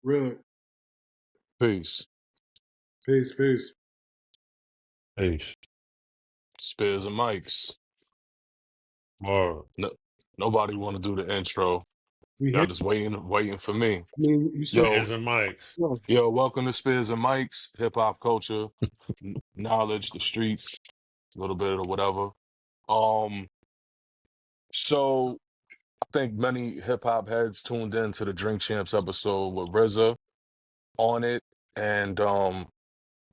Really. Peace. Peace, peace. Peace. Spears and Mics. Word. No, nobody want to do the intro. We Y'all here. just waiting for me. I mean, you said, Yo, Spears and mics. well, welcome to Spears and Mics, hip hop culture, knowledge, the streets, a little bit of whatever. Um, so I think many hip hop heads tuned in to the Drink Champs episode with RZA on it, and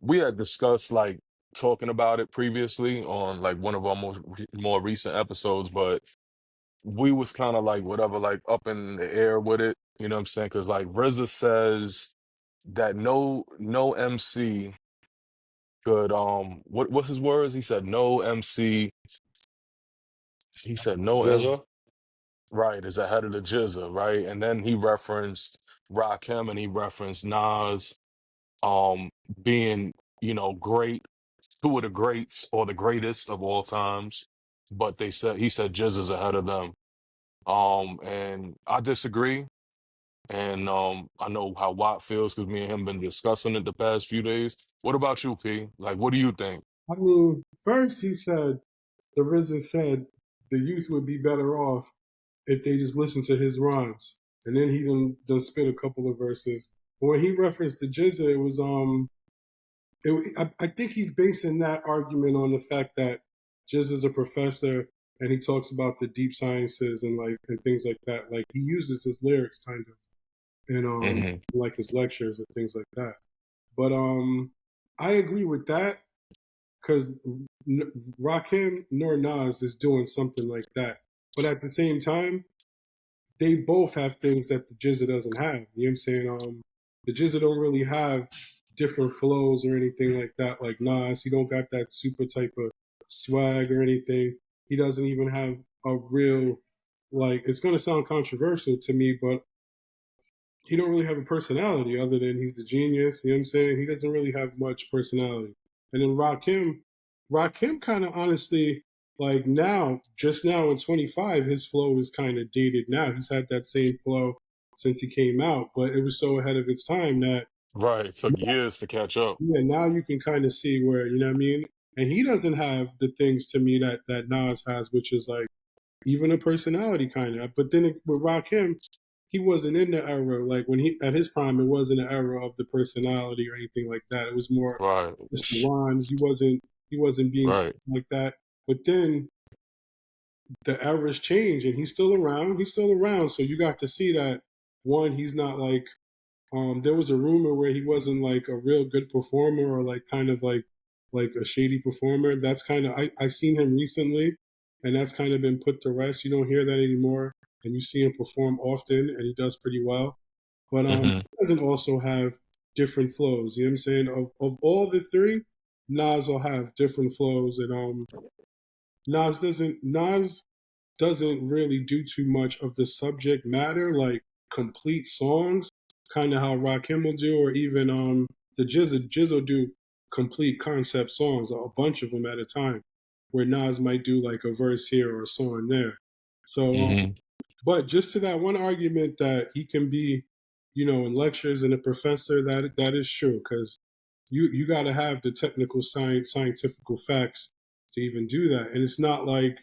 we had discussed like talking about it previously on like one of our more recent episodes, but we was kind of like whatever, like up in the air with it. You know what I'm saying? Because like RZA says that no MC could what's his words? He said no MC. He said no MC. Jizza. Right, is ahead of the Jizza, right? And then he referenced Rakim and he referenced Nas being, great, two of the greats or the greatest of all times. But he said Jizza's ahead of them. And I disagree. And I know how Watt feels because me and him been discussing it the past few days. What about you, P? Like, what do you think? I mean, first he said, the RZA said the youth would be better off if they just listened to his rhymes. And then he done spit a couple of verses. But when he referenced the Jizza, it was, I think he's basing that argument on the fact that Jizza's a professor and he talks about the deep sciences and and things like that. Like he uses his lyrics kind of in Hmm. like his lectures and things like that. But I agree with that because Rakim nor Nas is doing something like that. But at the same time, they both have things that the Jizza doesn't have. You know what I'm saying? The Jizza don't really have different flows or anything like that. Like Nas, he don't got that super type of swag or anything. He doesn't even have a real like. It's gonna sound controversial to me, but he don't really have a personality other than he's the genius. You know what I'm saying? He doesn't really have much personality. And then Rakim kind of honestly, like now, just now in 25, his flow is kind of dated now. He's had that same flow since he came out, but it was so ahead of its time that, Right. It took years to catch up. yeah, now you can kind of see where, you know what I mean? And he doesn't have the things to me that Nas has, which is like even a personality kind of. But then with Rakim, he wasn't in the era like when he at his prime. It wasn't an era of the personality or anything like that. It was more Right. just the rhymes. He wasn't being Right. like that. But then the eras change, and he's still around. He's still around. So you got to see that one. He's not like there was a rumor where he wasn't like a real good performer or like kind of like a shady performer. That's kind of I seen him recently, and that's kind of been put to rest. You don't hear that anymore, and you see him perform often, and he does pretty well. But Hmm. he doesn't also have different flows. You know what I'm saying? Of all the three, Nas will have different flows, and Nas doesn't really do too much of the subject matter, like complete songs, kind of how Rakim will do, or even the Jizza do complete concept songs, a bunch of them at a time, where Nas might do like a verse here or a song there. So, Hmm. but just to that one argument that he can be, in lectures and a professor, that is true because you got to have the technical scientific facts to even do that, and it's not like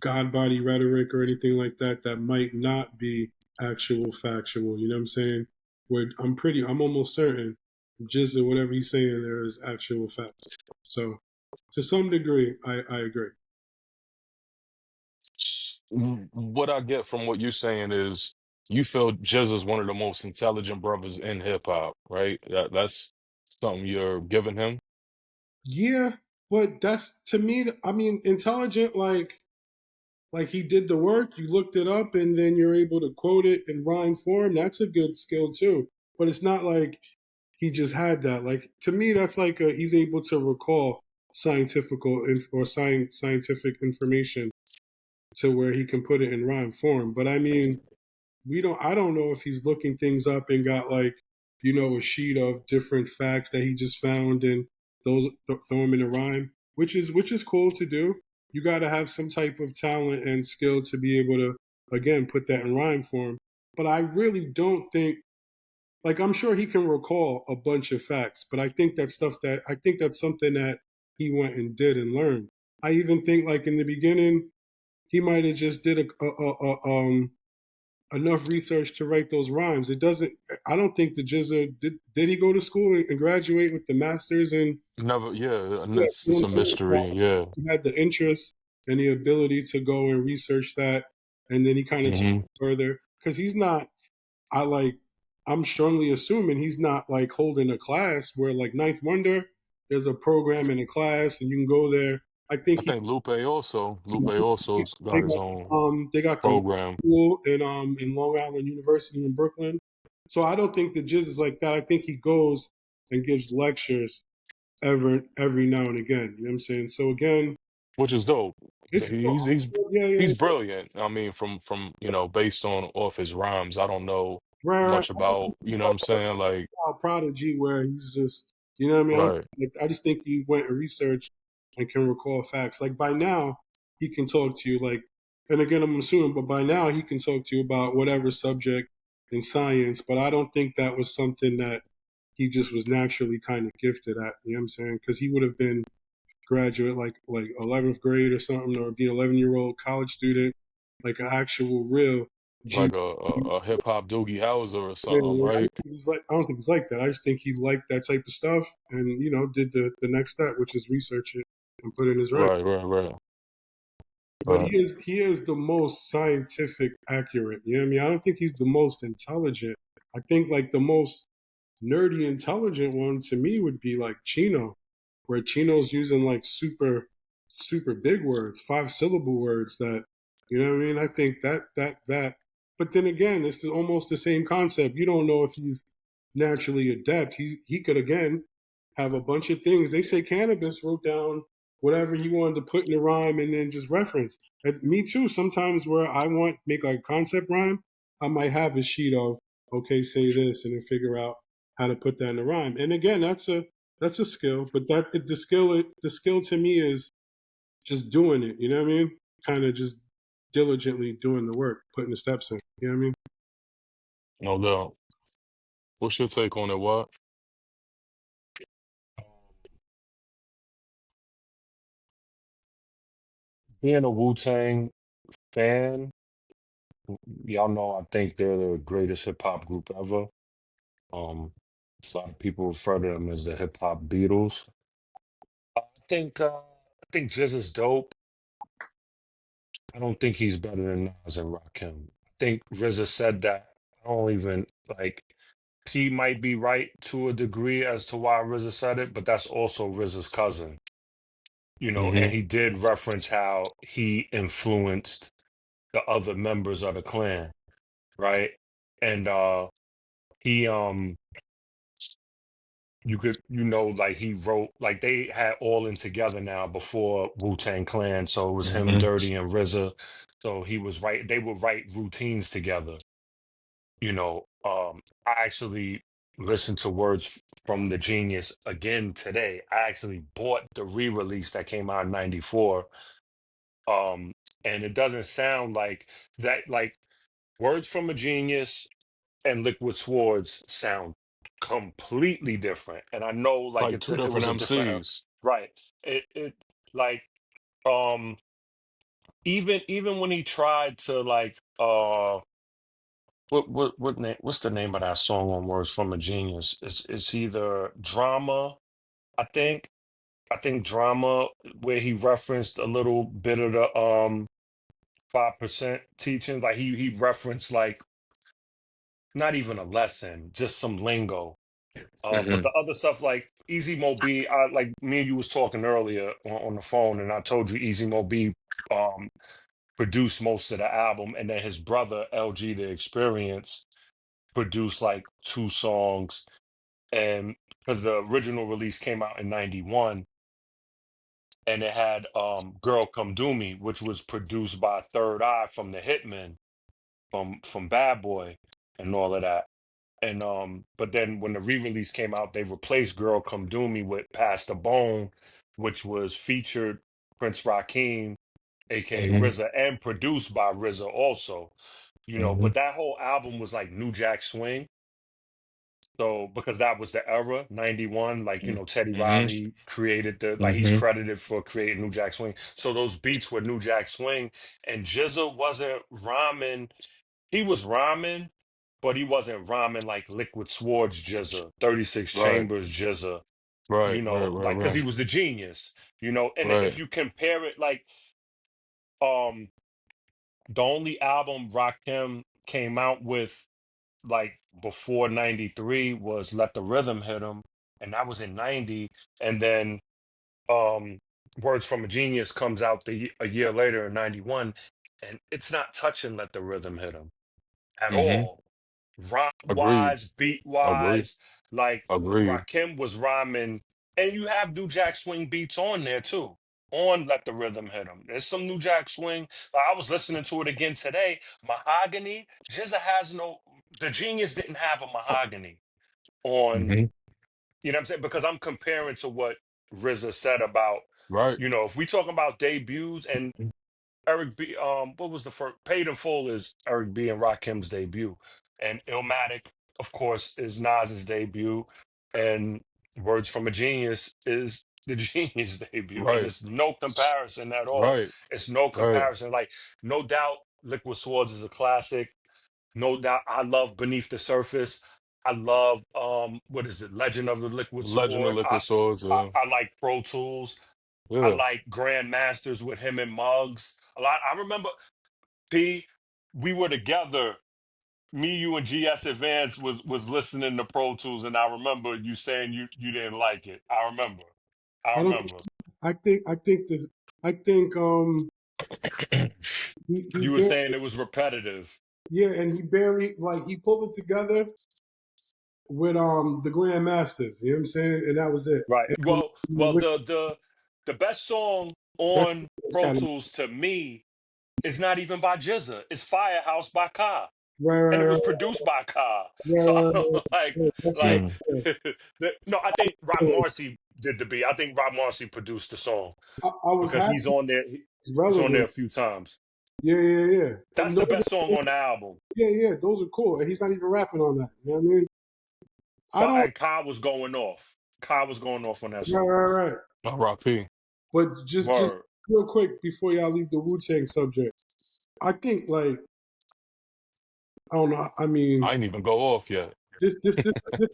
God body rhetoric or anything like that that might not be actual factual. You know what I'm saying? Where I'm almost certain just whatever he's saying there is actual facts. So to some degree, I agree. What I get from what you're saying is you feel Jizza's one of the most intelligent brothers in hip hop, right? That's something you're giving him. Yeah, but that's to me. I mean, intelligent like he did the work. You looked it up, and then you're able to quote it in rhyme form. That's a good skill too. But it's not like he just had that. Like to me, that's like he's able to recall scientific information to where he can put it in rhyme form. But I mean, I don't know if he's looking things up and got like a sheet of different facts that he just found and those throw them in a rhyme, which is cool to do. You got to have some type of talent and skill to be able to again put that in rhyme form. but I really don't think, like, I'm sure he can recall a bunch of facts, but I think that's something that he went and did and learned. I even think, like, in the beginning, he might have just did enough research to write those rhymes. It doesn't. I don't think the Jizza did. Did he go to school and graduate with the masters in? Never, yeah, and Yeah, you know it's what a I'm saying? So mystery. Yeah. he had the interest and the ability to go and research that, and then he kind of took Hmm. it further because he's not. I like. I'm strongly assuming he's not like holding a class where like Ninth Wonder. There's a program in a class and you can go there. I think I he think Lupe also's they got his got own they got the program. school in Long Island University in Brooklyn. So I don't think the Jizz is like that. I think he goes and gives lectures every now and again. You know what I'm saying? So again, Which is dope. it's yeah, yeah, He's brilliant. I mean, from based on off his rhymes, I don't know right. much about, He's what like I'm saying, like, a prodigy where he's just, you know what I mean? right, I just think he went and researched and can recall facts. Like by now, he can talk to you like, and again, I'm assuming, but by now he can talk to you about whatever subject in science. But I don't think that was something that he just was naturally kind of gifted at. You know what I'm saying? Because he would have been graduate like 11th grade or something, or be an 11-year-old college student, like an actual real G. like a hip hop Doogie Howser or Yeah, something, yeah. right? I don't think he's like that. I just think he liked that type of stuff, and did the next step, which is research it and put in his rank. Right, right, right, But right. he is the most scientific accurate. You know what I mean? I don't think he's the most intelligent. I think like the most nerdy intelligent one to me would be like Chino, where Chino's using like super big words, 5 syllable words that you know what I mean? I think that but then again, it's almost the same concept. You don't know if he's naturally adept. He could again have a bunch of things. They say Cannabis wrote down whatever he wanted to put in the rhyme and then just reference. And me too, sometimes where I want make like a concept rhyme, I might have a sheet of okay, say this and then figure out how to put that in a rhyme. And again, that's a skill, but the skill to me is just doing it. You know what I mean? Kind of just diligently doing the work, putting the steps in. You know what I mean? No doubt. What's your take on it? What? Being a Wu-Tang fan, y'all know I think they're the greatest hip hop group ever. Um, a lot of people refer to them as the hip hop Beatles. I think Jizz is dope. I don't think he's better than Nas and Rakim. I think RZA said that. I don't even like. He might be right to a degree as to why RZA said it, but that's also RZA's cousin, and Hmm. he did reference how he influenced the other members of the clan, right? And he you could like he wrote like they had all in together now before Wu-Tang Clan, so it was him, Hmm. Dirty, and RZA. So he was right. They would write routines together. I actually listened to Words from the Genius again today. I actually bought the re-release that came out in '94. Um, and it doesn't sound like that. Like Words from a Genius and Liquid Swords sound completely different. And I know It's like like two it different was a different era. MCs. Right. It like um even when he tried to like what name what's the name of that song on Words from a Genius? It's either Drama, I think. I think Drama, where he referenced a little bit of the 5% teaching. Like he referenced like not even a lesson, just some lingo. But Hmm. the other stuff like Easy Mo B, I like me and you was talking earlier on the phone, and I told you Easy Mo B um produced most of the album, and then his brother LG The Experience produced like 2 songs. And because the original release came out in '91, and it had Girl Come Do Me, which was produced by Third Eye from the Hitmen from Bad Boy and all of that. And but then when the re-release came out, they replaced Girl Come Do Me with Pass the Bone, which was featured Prince Rakeem, aka Hmm. RZA, and produced by RZA also. you know, Hmm. but that whole album was like New Jack Swing. So because that was the era, 91, like, you know, Teddy Hmm. Riley created like he's Hmm. credited for creating New Jack Swing. So those beats were New Jack Swing, and Jizza wasn't rhyming. He was rhyming, but he wasn't rhyming like Liquid Swords Jizza, 36 Right, Chambers Jizza, right, you right, know, right, like because he right, was the genius, you know. And if right. you compare it, like, um, the only album Rakim came out with like before 93 was Let the Rhythm Hit 'Em, and that was in 90. And then um Words from a Genius comes out a year later in 91, and it's not touching Let the Rhythm Hit 'Em at Hmm. all. Rhyme Agreed. wise, beat Agreed. wise, like Agreed. Rakim was rhyming, and you have New Jack Swing beats on there too. On Let the Rhythm Hit 'Em. There's some New Jack Swing. Like, I was listening to it again today. Mahogany, Jizza has no, the Genius didn't have a Mahogany on, Hmm. you know what I'm saying? Because I'm comparing to what RZA said about, Right. you know, if we talking about debuts, and Eric B. What was the first? Paid in Full is Eric B. and Rakim's debut, and Illmatic, of course, is Nas's debut, and Words from a Genius is the Genius debut, and Right. it's no comparison at all. Right. It's no Right. comparison. Like, no doubt, Liquid Swords is a classic. No doubt, I love Beneath the Surface. I love what is it? Legend of the Liquid Legend of Sword. Liquid Swords. I like Pro Tools. I Yeah. like Grand Masters with him and Muggs. A lot. I remember P. We were together. Me, you, and GS Advance was listening to Pro Tools, and I remember you saying you didn't like it. I remember. I I don't. remember. I think this. I think he You were barely, saying it was repetitive. yeah, and he barely like he pulled it together with the Grandmasters. You know what I'm saying? And that was it. Right. And Well, well, with the best song that's on Pro kind of Tools to me is not even by Jizza. It's Firehouse by Ka, right, and right, it right, was produced by Ka. right, So right, I right, don't like right. That's what. like Mm. Yeah. no. I think Rock So Marcy did the beat. I think Rock Marcy produced the song I was because happy. he's on there. It's He's on there relevant. a few times. Yeah, yeah, yeah. And That's the those, best song on the album. yeah, yeah, those are cool. And he's not even rapping on that. You know what I mean? I don't. And Ka was going off. Ka was going off on that Right, song. right, right. R.I.P. But just Word. real quick before y'all leave the Wu Tang subject, I think like I don't know. I mean, I ain't even go off yet. this is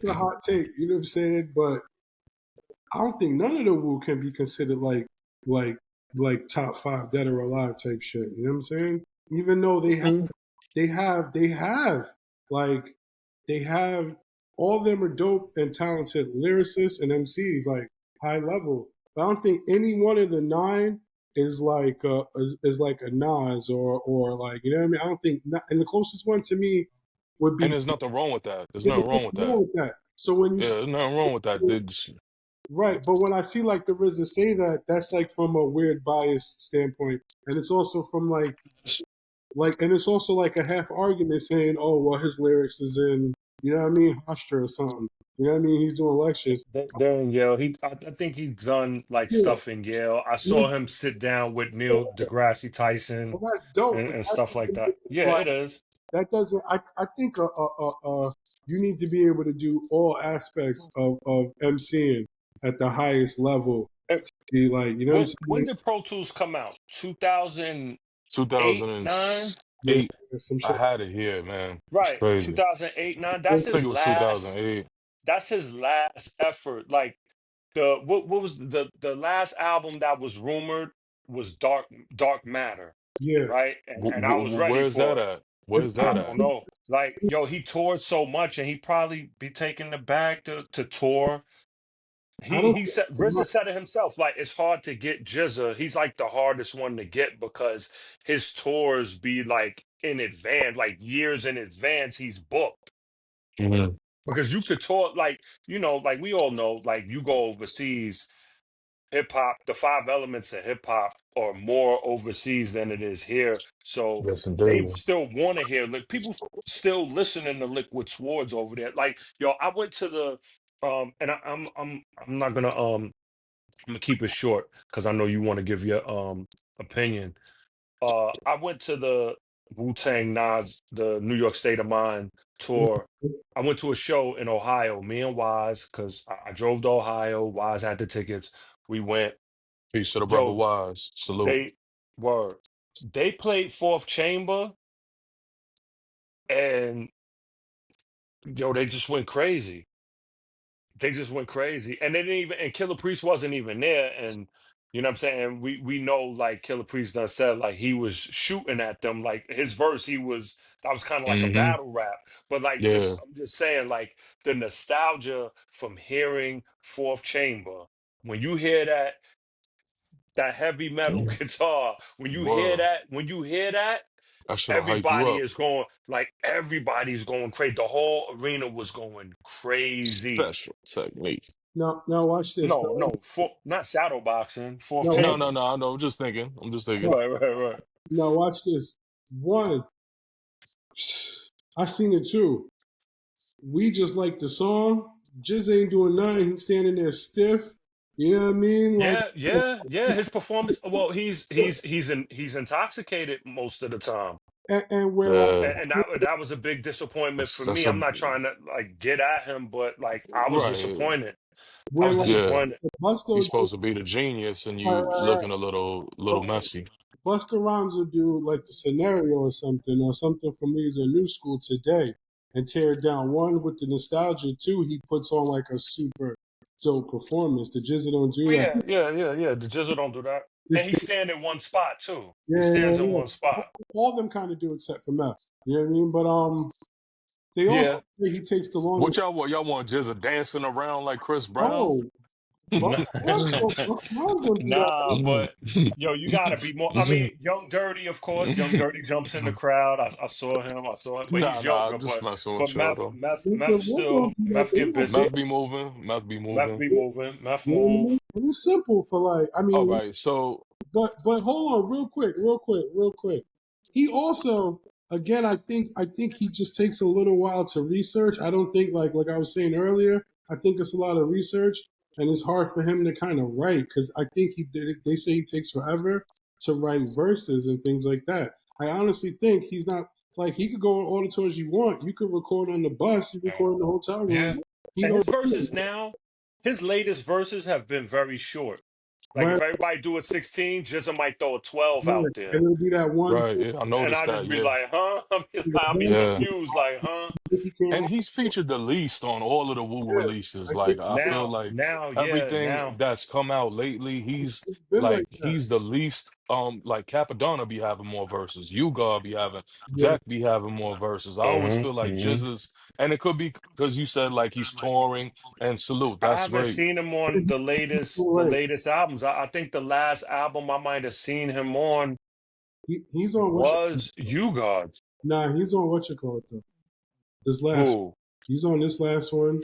a hot take. You know what I'm saying? But I don't think none of the Wu can be considered like like top five dead or alive type shit. You know what I'm saying? Even though they have like they have all of them are dope and talented lyricists and MCs like high level. But I don't think any one of the nine is like a Nas or like you know what I mean. I don't think and the closest one to me would And be there's nothing wrong with that. There's yeah, nothing there's wrong with nothing that. wrong with that. So when you Yeah, see there's nothing wrong with that. They just, right, but when I see like the RZA say that, that's like from a weird bias standpoint, and it's also from and it's also like a half argument saying, oh well, his lyrics is in you know what I mean, Hofstra or something. You know what I mean? He's doing lectures. They're in Yale. I think he's done like Yeah, stuff in Yale. I yeah, saw him sit down with Neil deGrasse Tyson well, that's dope, but and that stuff like doesn't that. Yeah, like it is. that doesn't. I think you need to be able to do all aspects of MCing at the highest level. Eh, Be like, you know what I'm when saying? did Pro Tools come out? 2008, 9? Yeah,2008. some I shit. had it here, man. It's Right. crazy. 2008, 9. I think it was 2008. That's his last effort. Like what was the last album that was rumored was Dark Matter, Yeah, right? And I was ready Where's that for it. at? it's Where's I that don't at? know. Like, yo, he toured so much, and he probably be taking the bag to tour. I He don't he think said it's RZA much. said it himself. Like, it's hard to get Jizza. He's like the hardest one to get because his tours be like in advance, like years in advance. He's booked Hmm. because you could tour like like we all know. Like, you go overseas, hip hop, the five elements of hip hop are more overseas than it is here. So Yes, they indeed. still want to hear like people still listening to Liquid Swords over there. Like, yo, I went to the and I'm not gonna I'm gonna keep it short because I know you want to give your opinion. I went to Wu-Tang Nas, the New York State of Mind tour. I went to a show in Ohio, me and Wise, because I drove to Ohio. Wise had the tickets. We went. Peace to the brother Yo, Wise. Salute. they were they played Fourth Chamber, and yo, they just went crazy. They just went crazy, and they didn't even. And Killer Priest wasn't even there, and you know what I'm saying. We know like Killer Priest done said like he was shooting at them. Like his verse, that was kind of like a Hmm. battle rap. But like Yeah. just I'm just saying like the nostalgia from hearing Fourth Chamber. When you hear that heavy metal guitar, Word. when you hear that, That should hype you up. everybody's going crazy. The whole arena was going crazy. Special technique. Now watch this. No, no, not shadow boxing, fourth No, No, watch, no, chamber. no. I know. I'm just thinking. I'm just thinking. no, Right, right, right. now watch this. One, I seen it too. We just like the song. Jizz ain't doing nothing. He's standing there stiff. You know what I mean? Like, Yeah, yeah, yeah. His performance. Well, he's intoxicated most of the time, and we're like, Uh, and that was a big disappointment for that's me. a I'm not trying to like get at him, but like I was right. disappointed. I we're was like, Yeah. disappointed. Busto He's do, supposed to be the genius, and right, you right, right. looking a little messy. Busta Rhymes will do like the scenario or something from either new school today and tear it down. One with the nostalgia, two, he puts on like a super dope performance. The Jizzy don't do Oh, that. yeah, yeah, yeah, yeah. The Jizzle don't do that, This and he thing, stand in one spot too. He yeah, stands yeah, in yeah. one spot. All of them kind of do except for Meth. You know what I mean? But they also Yeah. say he takes the What longest. y'all want? Y'all want Jizza dancing around like Chris Brown? No, Busta Rhymes don't do that. Nah, but yo, you gotta be more. I mean, Young Dirty, of course. Young Dirty jumps in the crowd. I saw him. I saw him, but Nah, he's nah, younger. I'm just messing But with you though. Meth They don't still do that. Meth They get don't. They, busy. Mouth be moving. Mouth be Meth moving. be moving. Meth you know what I move. mean? And it's simple for like, I All mean, right, so but hold on, real quick. He also, again, I think he just takes a little while to research. I don't think like I was saying earlier. I think it's a lot of research, and it's hard for him to kind of write because I think he did it. They say he takes forever to write verses and things like that. I honestly think he's not like he could go on all the tours you want. You could record on the bus, you record in the hotel Yeah, room. He and don't his do verses it. now, his latest verses have been very short. Like Right, if everybody do a 16, Jizza might throw a 12 right. out there, And it'll be that one right, thing yeah, I and noticed I that. just be Yeah, like, huh? I'll be that yeah. confused, like, huh? he came And on. he's featured the least on all of the Wu Yeah, releases. I think Like I feel like Yeah, everything now. that's come out lately, he's it's been like that. he's the least. Like Capadonna be having more verses. Ugar be having. Yeah, Deck be having more verses. I always feel Mm-hmm, like mm-hmm. Jizz's, and it could be because you said like he's touring and salute. I That's haven't great. seen him on the right. latest albums. I think the last album I might have seen him on He's on what you was You God. nah, he's on what you call it though. This last Who? he's on this last one.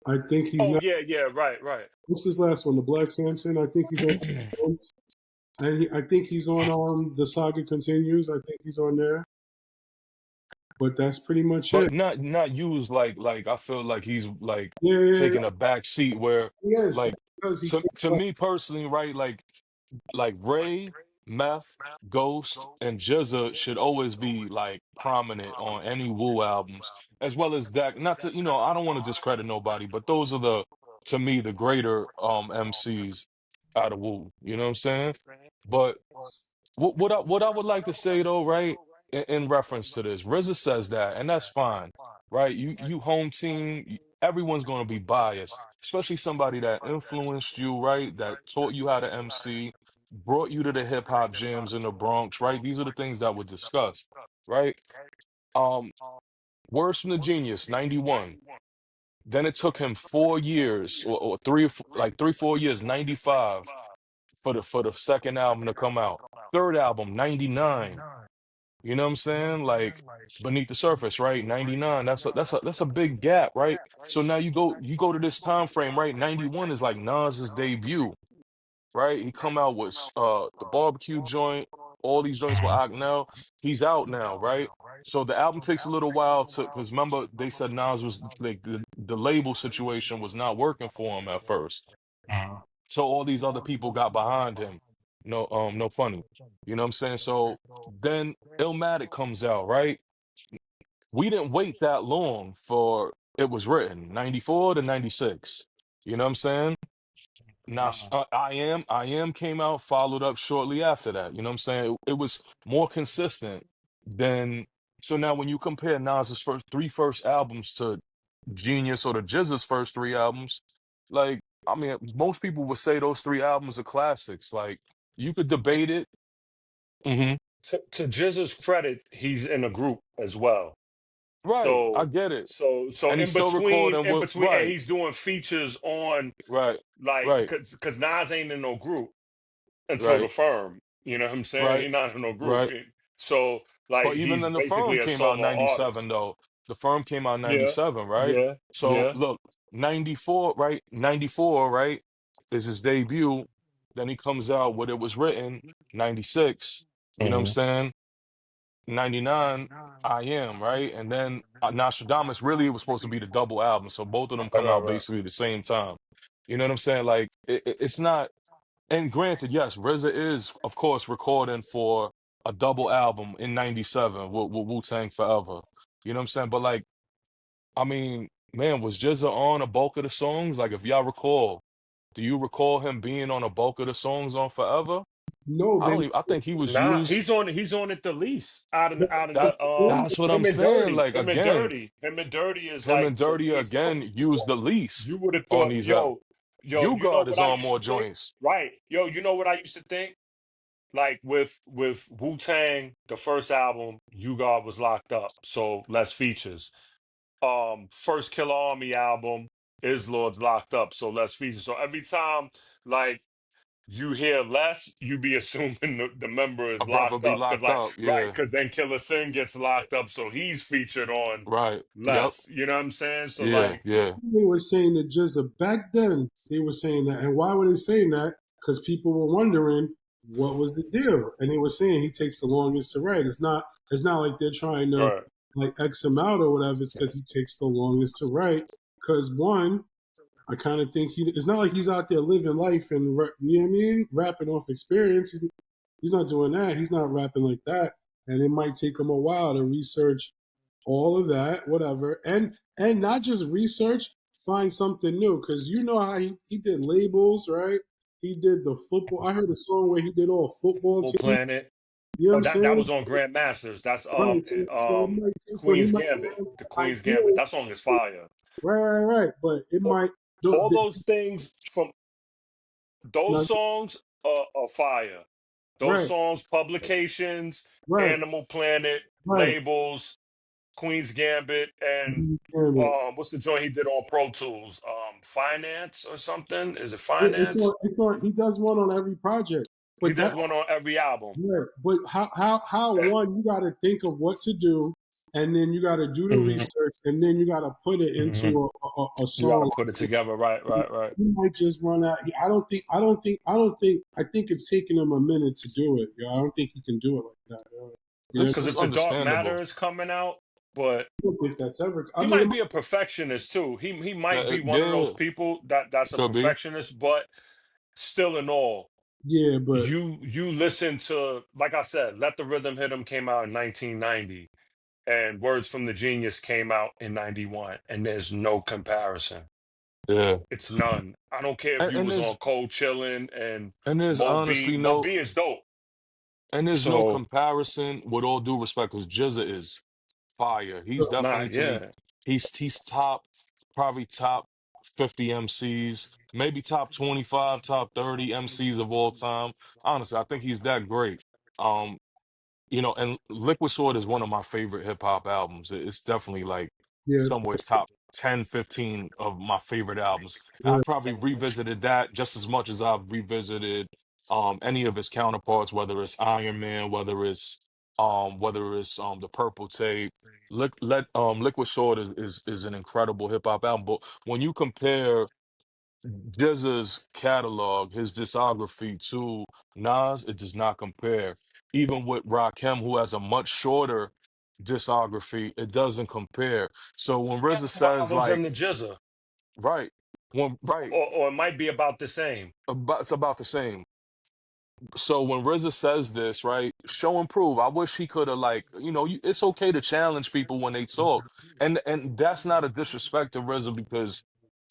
I think he's Oh not yeah, yeah, right, right. what's this last one, the Black Samson. I think he's on and I think he's on The Saga Continues. I think he's on there. But that's pretty much it. But not used like I feel like he's like Yeah, yeah, yeah. taking a back seat where He is like because he to came up. me personally, right? Like Ray, Meth, Ghost, and Jizza should always be like prominent on any Wu albums, as well as that. Not to I don't want to discredit nobody, but those are the to me the greater MCs out of Wu. You know what I'm saying? But what I would like to say though, right, in reference to this, RZA says that, and that's fine, right? You home team, everyone's going to be biased, especially somebody that influenced you, right? That taught you how to MC, brought you to the hip hop jams in the Bronx, right? These are the things that were discussed, right? Um, Words from the Genius, 91. Then it took him 4 years or like 3 4 years, 95 for the second album to come out. Third album, 99. You know what I'm saying? Like Beneath the Surface, right? 99. That's a big gap, right? So now you go to this time frame, right? 91 is like Nas's debut, right? He come out with the barbecue joint, all these joints with Ocknell. He's out now, right? So the album takes a little while to because remember they said Nas was like the label situation was not working for him at first. Mhm. So all these other people got behind him. no funny. You know what I'm saying? So then Illmatic comes out, right? We didn't wait that long for it was written, 94 to 96. You know what I'm saying? Now, Uh, I am came out, followed up shortly after that. You know what I'm saying? It was more consistent than. So now, when you compare Nas's first albums to Genius or the GZA's first three albums, like, I mean, most people would say those three albums are classics. Like, you could debate it. Hmm. to Jizz's credit, he's in a group as well. Right, I So get it. so And he's still recording in with, between, and right, he's doing features on right, like right, because Nas ain't in no group until the right, firm. You know what I'm saying? right, He's not in no group. right. So like But even he's then, the firm basically a came out solo artist. 97 though. The firm came out Yeah, 97, right? yeah, So yeah. look, 94, right? 94, right? Is his debut. Then he comes out with It Was Written, 96. You know what I'm Hmm. saying? 99, I Am, right? And then Nostradamus, really, it was supposed to be the double album. So both of them Right, come out right, basically the same time. You know what I'm saying? Like, it's not. And granted, yes, RZA is, of course, recording for a double album in 97 with Wu-Tang Forever. You know what I'm saying? But like, I mean, man, was GZA on a bulk of the songs? Like, if y'all recall, do you recall him being on a bulk of the songs on Forever? No, I they. don't even, I think he was Nah, used. he's on it the least out of That the that's what I'm saying. Like, again, him and Dirty is him like and the Dirty least. again used the You least would have on thought, these yo, You you know God what is I on used more to think? joints. Right. Yo, you know what I used to think? Like with Wu-Tang, the first album, You God was locked up, so less features. First Killer Army album, Lord's locked up, so less features. So every time like you hear less, you be assuming the member A is brother locked be up. Cause locked like, up. right, Yeah. because then Killer Sin gets locked up, so he's featured on Right. Yep. less. You know what I'm saying? So Yeah. like, Yeah. They were saying that Jizza back then. They were saying that, and why were they saying that? Because people were wondering what was the deal, and they were saying he takes the longest to write. It's not. It's not like they're trying to right. like X him out or whatever. It's because he takes the longest to write. Because one, I kind of think he. It's not like he's out there living life and you know what I mean, rapping off experience. He's not doing that. He's not rapping like that, and it might take him a while to research all of that, whatever, and not just research, find something new. Because you know how he did labels, right? He did the football. I heard a song where he did all football Full teams. Planet. You know what Oh, I'm that saying? was on Grandmasters. That's Right. So it might take him. He Queen's might Gambit. have The an Queen's Gambit. idea. That song is fire. Right. But it All might. all those things from those No, songs are fire. Those right. songs, publications, Right. Animal Planet, Right. labels, Queen's Gambit, and Damn it. what's the joint he did on Pro Tools? Finance or something? Is it It's on. Finance? It's on. He does one on every project. He But does that one on every album. Right. But how one, you got to think of what to do, and then you got to do the Hmm. research, and then you got to put it Hmm. into a You got to song. put it together, right, right, right. You might just run out. I think it's taking him a minute to do it. I don't think he can do it like that. You know, It's Because it's if the Dark understandable. Matter is coming out, but I don't think that's ever. I he mean, might be a perfectionist too. He might be one of Yeah, those people that's a could be. perfectionist, but still in all, yeah, but you listen to, like I said, Let the Rhythm Hit 'Em came out in 1990, and Words from the Genius came out in 91, and there's no comparison. Yeah. It's none. I don't care if And, you and was on there's Cold Chillin' and and there's Mo B. honestly Mo no B is dope. and there's no So, comparison with all due respect because GZA is fire. He's nah, definitely to me, yeah. he's top, probably top 50 MCs, maybe top 25, top 30 MCs of all time. Honestly, I think he's that great. Um, and Liquid Sword is one of my favorite hip hop albums. It's definitely like yeah, somewhere top 10, 15 of my favorite albums. yeah, I've probably revisited that just as much as I've revisited any of his counterparts, whether it's Iron Man, whether it's the Purple Tape. Liquid Sword is an incredible hip hop album. But when you compare SZA's catalog, his discography to Nas, it does not compare. Even with Rakim, who has a much shorter discography, it doesn't compare. So when RZA says Albums like, in the Jizza, right, right, or it might be about the same. it's about the same. So when RZA says this, right, show and prove. I wish he could have like, it's okay to challenge people when they talk, and that's not a disrespect to RZA because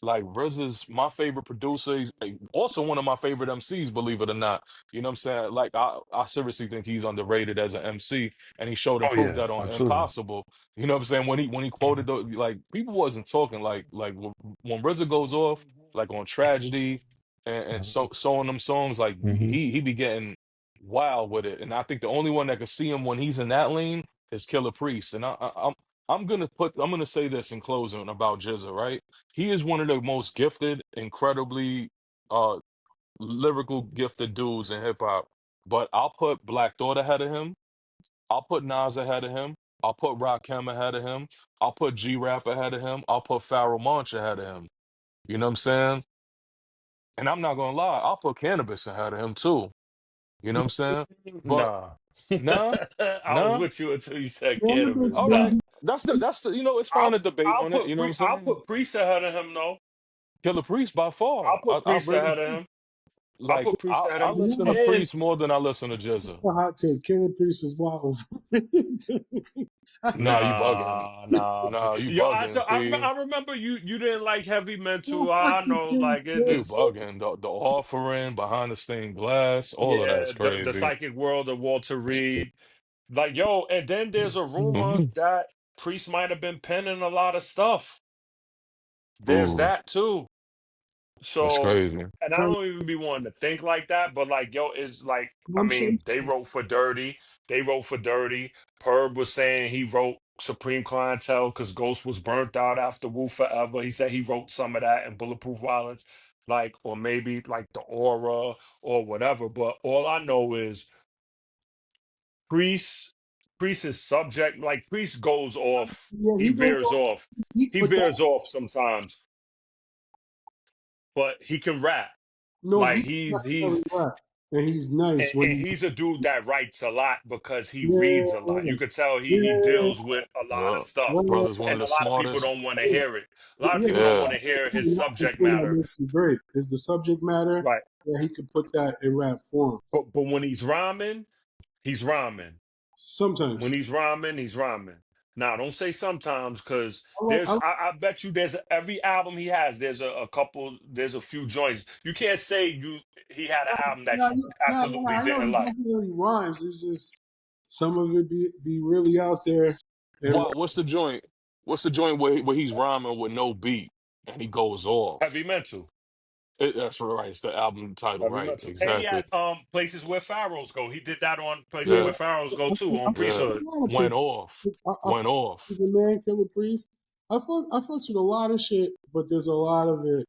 like RZA's my favorite producer. He's also one of my favorite MCs, believe it or not. You know what I'm saying? Like I seriously think he's underrated as an MC, and he showed and Oh proved yeah, that on absolutely. Impossible. You know what I'm saying? When he quoted the like people wasn't talking like when RZA goes off like on Tragedy and so on them songs, like Hmm. he be getting wild with it. And I think the only one that can see him when he's in that lane is Killer Priest. And I'm gonna say this in closing about Jizza, right? He is one of the most gifted, incredibly uh lyrical gifted dudes in hip hop. But I'll put Black Thought ahead of him. I'll put Nas ahead of him. I'll put Rakim ahead of him. I'll put G Rap ahead of him. I'll put Pharoah Monch ahead of him. You know what I'm saying? And I'm not gonna lie, I'll put Cannabis ahead of him too. You know what I'm saying? But Nah. nah, I was nah. with you until you said Cannabis cannabis. All Nah. right. been That's the it's fine I'll to debate I'll on it, you know what I'm I'll saying? put Priest ahead of him though. Killer Priest by I'll far. put I Priest really ahead of do. him. I'll Like put Priest ahead of I him. listen to yeah, And Priest more than I listen to Jizza. a hot take. Killer Priest is wild. I Nah, think you bugging. nah, nah. Nah, you Yo, bugging, I P. remember you didn't like heavy well, mental. fuck I you, know, Prince, like it, You it's bugging. The offering, behind the stained glass, all of that's yeah, the crazy. psychic world of Walter Reed. Like yo, and then there's a rumor Hmm. that Priest might have been penning a lot of stuff. There's Ooh, that too. that's So, crazy. and I don't even be wanting to think like that, but like, yo, it's like, I I'm sure. mean, they wrote for Dirty. They wrote for Dirty. Perb was saying he wrote Supreme Clientele because Ghost was burnt out after Wu Forever. He said he wrote some of that in Bulletproof Violence, like, or maybe like The Aura or whatever. But all I know is Priest, Priest is subject, like, Priest goes off. Yeah, He he goes veers off, off. He but veers that off sometimes, but he can rap. no, Like he's he's definitely rap, and he's nice when and he's a dude that writes a lot because he reads a lot. yeah, You could tell he yeah, deals with a lot of Yeah. stuff, yeah, Brother's one of and the a lot of people smartest. don't want to hear it. A lot of yeah. people don't Yeah. want to hear his That's the subject thing that matter, makes him great is the subject matter. right? Yeah, he could put that in rap form. But when he's rhyming, he's rhyming. When Sometimes he's rhyming, he's rhyming. Now, don't say sometimes because I like. I bet you there's every album he has. There's a couple. There's a few joints. You can't say he had an album that Nah, you absolutely I know didn't he like. definitely rhymes. It's just some of it be really out there. And What's the joint? What's the joint where he's rhyming with no beat and he goes off? Heavy mental. That's right. It's the album title, Heavy right? metal. And he Exactly. has places where pharaohs go. He did that on places yeah, where Yeah. pharaohs go too I on fuck Yeah. with priesthood. a lot of Went places. off. I Went fuck with off. the man Killer Priest. I fucks with a lot of shit, but there's a lot of it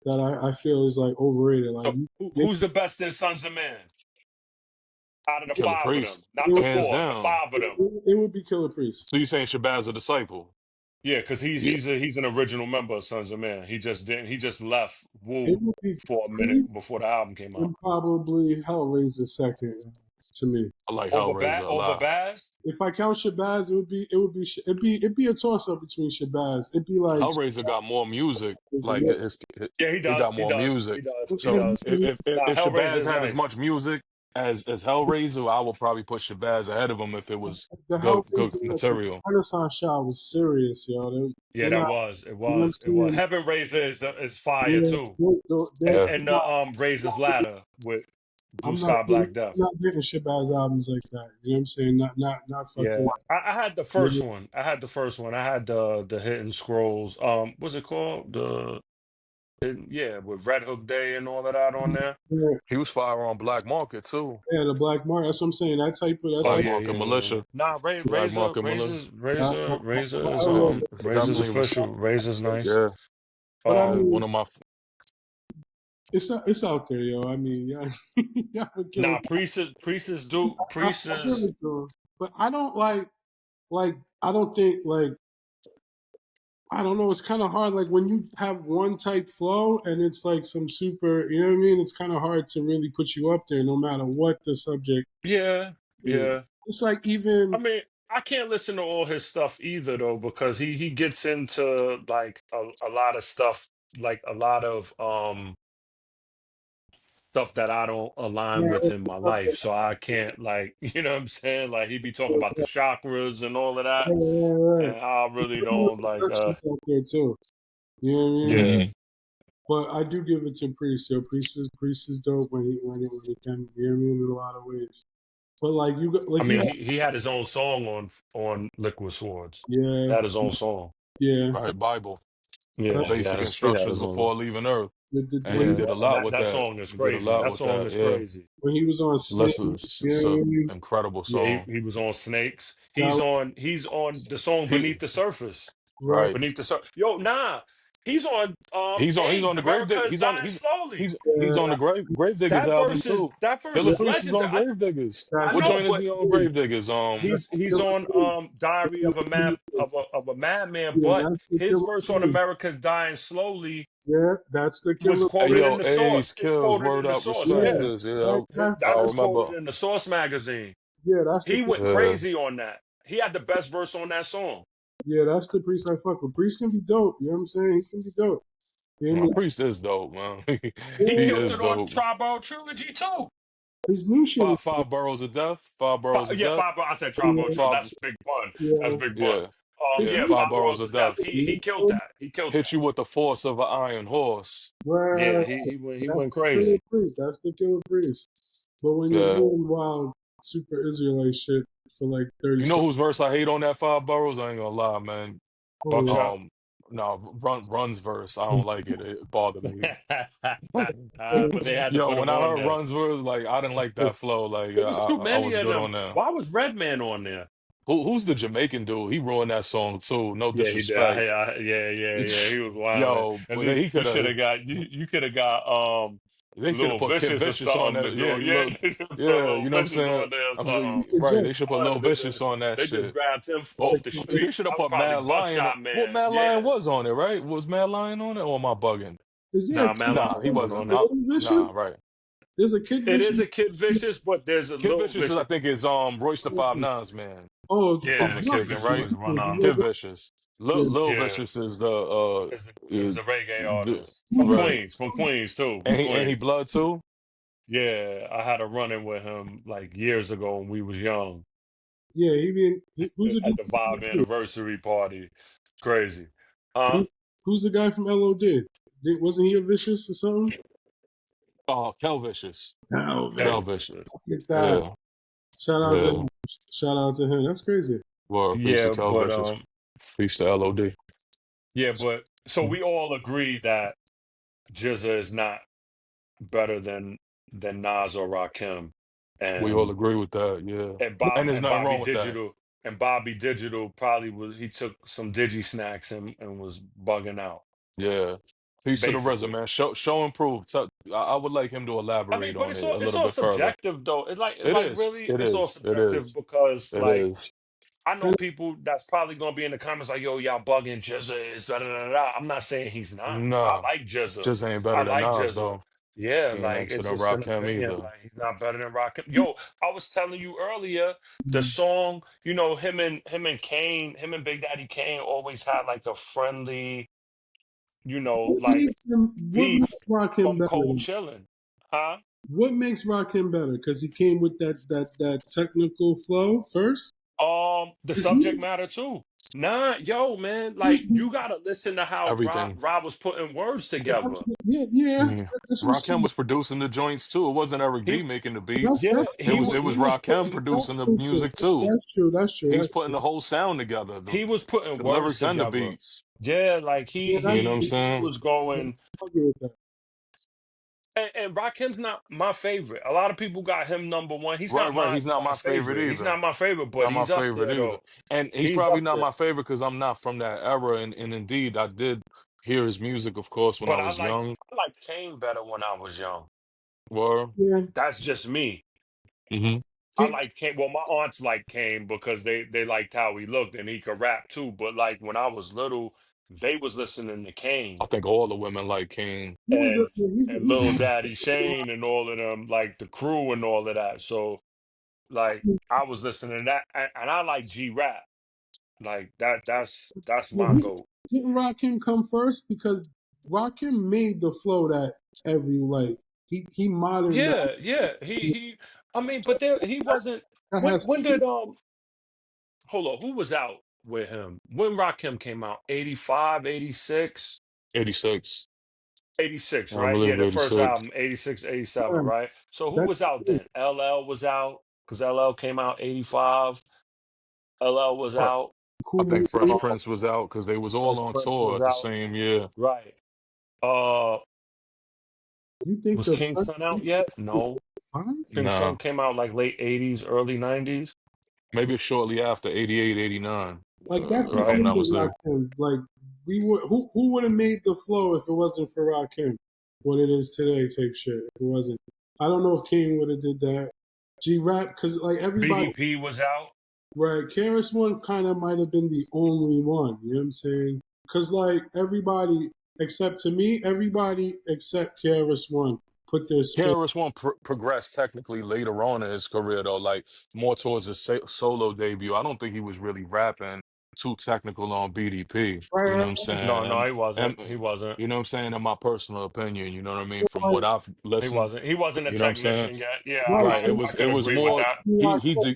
that I feel is like overrated. Like So you, who's the best in Sons of Man out of the Killer five of Priest. them? Not the it, Hands four, the down. five of them. it would be Killer Priest. So you saying Shabazz a disciple? Yeah, because Yeah. he's an original member of Sons of Man. He just left It Wu would be for a minute Priest before the album came out. and probably Hellraiser second to me. I like Hellraiser a Over lot. Baz? If I count Shabazz, it'd be a toss up between Shabazz. It'd be like Hellraiser got more music. Like yeah. Yeah, he he does. got He more does. music. He does. He So does. Nah, if Hellraiser Shabazz is had as nice. much music as Hellraiser, I would probably put Shabazz ahead of him if it was The good Hellraiser at the material. Renaissance shot was serious, yo. Yeah, They're that not, was. It you know what I'm was. It was. saying? Heaven Raiser is fire Yeah, too. they're Yeah. And not, Razor's Ladder with Blue I'm not Sky getting, Black Death. not getting Shabazz albums like that. You know what I'm saying? Not Yeah, fucking. I had the first one. I had the first one. I had the Hidden Scrolls. What's it called? Yeah, with Red Hook Day and all of that on there. Yeah, He was fire on Black Market too. yeah, the Black Mark. That's what I'm saying. That Oh Black type. yeah, Market yeah, yeah, yeah. Militia. Nah, Black Market Militia. Razor is It's Razor's definitely official. Razor's nice. yeah. But I Um, mean, One of my it's out there, yo. I mean, yeah, y'all would kill it. nah, Priest I give is it to him, but I don't like. I don't think like. I don't know. It's kind of hard. Like when you have one type flow and it's like some super, you know what I mean? It's kind of hard to really put you up there, no matter what the subject yeah, is. yeah. It's like I even mean, I can't listen to all his stuff either though because he gets into like a lot of stuff, like a lot of stuff that I don't align Yeah, with in my life. So I can't like, you know what I'm saying? Like he be talking about the chakras and all of that. right. And I really don't like Productions out there too. You know what I mean? yeah. Mhm. But I do give it to Priest. Yo, Priest is dope when he can. You know what I mean? In a lot of ways. But like you got I like he mean had, he had his own song on Liquid Swords. He yeah, had his own song. yeah. Right, Bible, the That, Yeah, basic he had instructions his own. before leaving Earth, and he Yeah, when did a and lot that with that that. song is He did a crazy. lot That with song that. is Yeah, crazy. when he was on Snake, listen, you know it's what a I mean? incredible Yeah, song. he was on Snakes. That was He's on the song He Beneath the Surface. right. right. Beneath the Surface. Yo, nah. He's on He's on AIDS. the grave America dig. is dying slowly. He's Yeah, on the Grave Diggers album too. That verse Killer yeah, is Priest is legend. on Grave Diggers. I that's What the know, joint is but he on Grave Priest. Diggers? he's That's the he's killer on Priest. Diary of a Madman, Yeah, but that's the his killer verse on Priest. America's dying slowly Yeah, that's the was killer Hey quoted Priest. in yo, the Ace source. It's Kills, quoted word in the up, source. respect Yeah, Yeah. this. Yeah, That I is remember. quoted in the source magazine. that's the He went Yeah, crazy on that. He had the best verse on that song. yeah, that's the Priest I fuck with. Priest can be dope. You know what I'm saying? He can be dope. You know no, what I Priest is dope, man. He He killed mean? is it on dope. Tribal Trilogy too. His new shit is Five boroughs of death. Five boroughs of Yeah, death. I said Tribal yeah, Trilogy. Five. That's Big Pun. That's yeah. Big Pun. Yeah, His yeah. Yeah, new Five Five boroughs Boroughs of of Death. death. He killed that. He killed Hit that. you with the force of an iron horse. right. Yeah, he That's went the killer crazy. Priest. That's the killer Priest. But when you're Yeah. doing wild super Israelite shit for like 30 You know seconds, whose verse I hate on that Five Boroughs? I ain't gonna lie, man. oh, Buckshot. No, Run's verse. I don't like it. It bothered me. But they had to Yo, put when him I on heard there. Run's verse, like I didn't like that flow. Like It was too I many was of good on them. that. Why was Redman on there? Who's the Jamaican dude? He ruined that song too. No Yeah, he did. disrespect. Yeah. He was wilding. Yo, And but then he you could should have. have got you could have got They could have Little put Kid Vicious or Vicious on something to that. Yeah, do it. you Yeah, look. they should put Yeah, Little you know what I'm Vicious saying. on there or I'm something. it's a right. joke. They should That put would Lil have been Vicious good. on that They just shit. grabbed him Or off Like, the they street. should That have was put probably Mad Lion. Buckshot What Man. Mad Lion Yeah. was on it? Right? Was Mad Lion on it or am I bugging? is there a Nah, kid Malon Nah, he vicious? wasn't wasn't. on it. No, Little nah, vicious? right. There's a kid It vicious? is a Kid Vicious, but there's a Kid Little Vicious is, I Vicious. think, is Royce the Five Nines man. Oh, Yeah, If I'm Kid mistaken, Vicious right? is one it's of a 'em. Kid little, Vicious. yeah. Lil Yeah. Vicious is the Is a reggae the, artist Who's the right. From Queens too, from And he Queens. blood too. Yeah, I had a run-in with him like years ago when we was young yeah, who's the at dude the from Vibe LOD? anniversary party. Crazy, huh? Who's the guy from LOD? Wasn't he a vicious or something? Oh, Kel Vicious. Elvis. Kel Elvis. Vicious. Get that. Yeah, Shout out to yeah. him. Shout out to him. That's crazy. Well, peace to Yeah, Kel but Vicious. Peace to LOD. so we all agree that Jizza is not better than Nas or Rakim, We all and agree with that. Yeah, and there's And nothing Bobby wrong with that. Digital probably was he took some digi snacks and was bugging out Yeah. Peace to the RZA, basically. man. Show and prove. I would like him to I mean, elaborate but on it a it's little all bit further. subjective though. It It like is. really It it's all is. It subjective is. because It like is. I know people that's probably gonna be in the comments like, yo, y'all bugging Jizza is da da da da. I'm not saying he's not. I Nah, like Jizza. just ain't I better than like Nas Jizza. though. Yeah, He ain't like next to it's the just an Rakim opinion. either. Like he's not better than Rock. Yo, I was telling you earlier, the song, him and Kane, him and Big Daddy Kane always had like a friendly, like What beef makes Rakim from Cold better? Chillin'. Huh? What makes Rakim better? Because he came with that technical flow first. The Is he? subject matter too. Nah, yo, man, like you gotta listen to how Everything. Rob was putting words together. Yeah, yeah. Mhm. That's what I'm Rakim saying. was producing the joints too. It wasn't Eric He B making the That's beats. Yeah, that's It true. was he was Rakim putting producing That's the true too. music too. That's true. That's true. He was That's putting true. the whole sound together, he was putting the words lyrics and the together. beats. Yeah, like Yeah, You know what I'm he saying? was going. I agree with that. And Rakim's not my favorite. A lot of people got him number one. He's Right, not right. He's not my my favorite favorite. He's either. not my favorite, but Not my he's up favorite there either. though. And he's He's probably up not there. my favorite because I'm not from that era. And indeed, I did hear his music, of course, when I But was young. I like Kane better when I was young. Or, Yeah. That's just me. hmm I Can't, like Kane. Well, my aunts like Kane because they liked how he looked and he could rap too. But like when I was little, they was listening to I Kane think all the women like King. he was up there. and He's Lil Daddy Shane and all of them, like the crew and all of that. So like I was listening to that, and I like G Rap. Like that's yeah, my goat. didn't Rakim come first because Rakim made the flow that every like. he modernized. Yeah, yeah. He I mean, but there he wasn't That has when to did hold on, who was out with him? When Rakim came out? 85, 86, 86. 86, I right? Yeah, believe the first 86. album, 86, 87, be. right? So who was That's out then? LL was out because LL came out 85. LL was Fre- out. I think Fresh cool. Prince was out because they was all Fresh on Prince tour was at the out. same year. Right. Uh You think was the King Fresh Sun out Prince yet? was No. five? King Sun Nah, came out like late 80s, early 90s, maybe shortly after 88, 89, Like that's the if I'm right? thing not with mistaken. Rakim. Like we would, who would have made the flow if it wasn't for Rakim? What it is today, type shit. If it wasn't, I don't know if King would have did that. G rap, because like everybody, BDP was out. right? KRS One kind of might have been the only one. You know what I'm saying? Because like everybody, except to me, everybody except KRS One put their spin. KRS-One progressed technically later on in his career, though, like more towards his solo debut. I don't think he was really rapping too technical on BDP. You know Right, what I'm saying? No, no, he wasn't. He And wasn't. you know what I'm saying? In my personal opinion, you know what I mean? From right, what I've He listened, wasn't. He wasn't a you know what I'm saying? technician yet. Yeah, right. Right. I, So, I It could was agree with more. that. He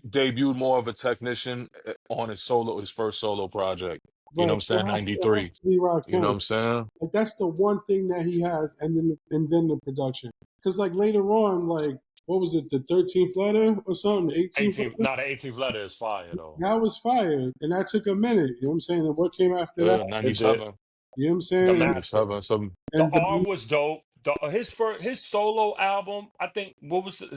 debuted more of a technician on his first solo project. You know what right, I'm so saying? it has 93. to be You know what Rakim. I'm saying? Like that's the one thing that he has, and then the production. Because like later on, like what was it, the 13th letter or something, the 18th 18th, letter? not the 18th letter is fire though. That was fire, and that took a minute. You know what I'm saying? And what came after that? Yeah, It did. 97. You know what I'm The saying? master. 97. So The And R the was dope. His solo album, I think